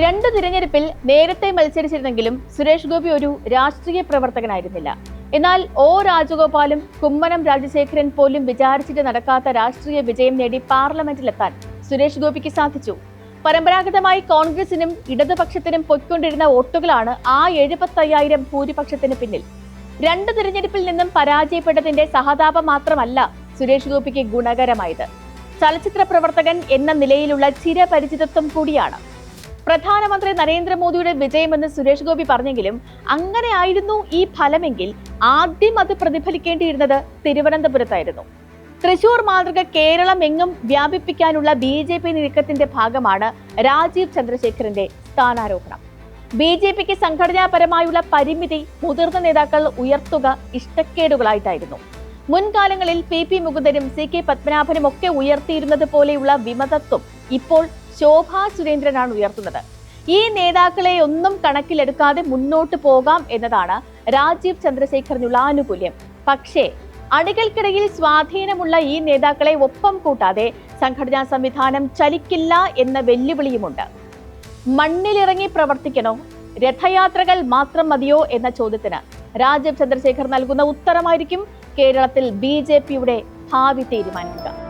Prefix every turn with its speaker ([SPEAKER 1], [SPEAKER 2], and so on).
[SPEAKER 1] രണ്ട് തിരഞ്ഞെടുപ്പിൽ നേരത്തെ മത്സരിച്ചിരുന്നെങ്കിലും സുരേഷ് ഗോപി ഒരു രാഷ്ട്രീയ പ്രവർത്തകനായിരുന്നില്ല. എന്നാൽ ഒ രാജഗോപാലും കുമ്മനം രാജശേഖരൻ പോലും വിചാരിച്ചിട്ട് നടക്കാത്ത രാഷ്ട്രീയ വിജയം നേടി പാർലമെന്റിലെത്താൻ സുരേഷ് ഗോപിക്ക് സാധിച്ചു. പരമ്പരാഗതമായി കോൺഗ്രസിനും ഇടതുപക്ഷത്തിനും പൊയ്ക്കൊണ്ടിരുന്ന വോട്ടുകളാണ് ആ 75,000 ഭൂരിപക്ഷത്തിന് പിന്നിൽ. രണ്ട് തിരഞ്ഞെടുപ്പിൽ നിന്നും പരാജയപ്പെട്ടതിന്റെ സഹതാപം മാത്രമല്ല സുരേഷ് ഗോപിക്ക് ഗുണകരമായത്, ചലച്ചിത്ര പ്രവർത്തകൻ എന്ന നിലയിലുള്ള ചിരപരിചിതത്വം കൂടിയാണ്. പ്രധാനമന്ത്രി നരേന്ദ്രമോദിയുടെ വിജയമെന്ന് സുരേഷ് ഗോപി പറഞ്ഞെങ്കിലും അങ്ങനെയായിരുന്നു ഈ ഫലമെങ്കിൽ ആദ്യം അത് പ്രതിഫലിക്കേണ്ടിയിരുന്നത് തിരുവനന്തപുരത്തായിരുന്നു. തൃശൂർ മാതൃക കേരളം എങ്ങും വ്യാപിപ്പിക്കാനുള്ള BJP നീക്കത്തിന്റെ ഭാഗമാണ് രാജീവ് ചന്ദ്രശേഖരന്റെ സ്ഥാനാരോഹണം. BJPക്ക് സംഘടനാപരമായുള്ള പരിമിതി മുതിർന്ന നേതാക്കൾ ഉയർത്തുക ഇഷ്ടക്കേടുകളായിട്ടായിരുന്നു. മുൻകാലങ്ങളിൽ PP മുകുന്ദനും CK പത്മനാഭനും ഒക്കെ ഉയർത്തിയിരുന്നത് പോലെയുള്ള വിമതത്വം ഇപ്പോൾ ശോഭാ സുരേന്ദ്രനാണ് ഉയർത്തുന്നത്. ഈ നേതാക്കളെ ഒന്നും കണക്കിലെടുക്കാതെ മുന്നോട്ട് പോകാം എന്നതാണ് രാജീവ് ചന്ദ്രശേഖരനുള്ള ആനുകൂല്യം. പക്ഷേ അണികൾക്കിടയിൽ സ്വാധീനമുള്ള ഈ നേതാക്കളെ ഒപ്പം കൂട്ടാതെ സംഘടനാ സംവിധാനം ചലിക്കില്ല എന്ന വെല്ലുവിളിയുമുണ്ട്. മണ്ണിലിറങ്ങി പ്രവർത്തിക്കണോ, രഥയാത്രകൾ മാത്രം മതിയോ എന്ന ചോദ്യത്തിന് രാജീവ് ചന്ദ്രശേഖർ നൽകുന്ന ഉത്തരമായിരിക്കും കേരളത്തിൽ BJPയുടെ ഭാവി തീരുമാനിക്കുക.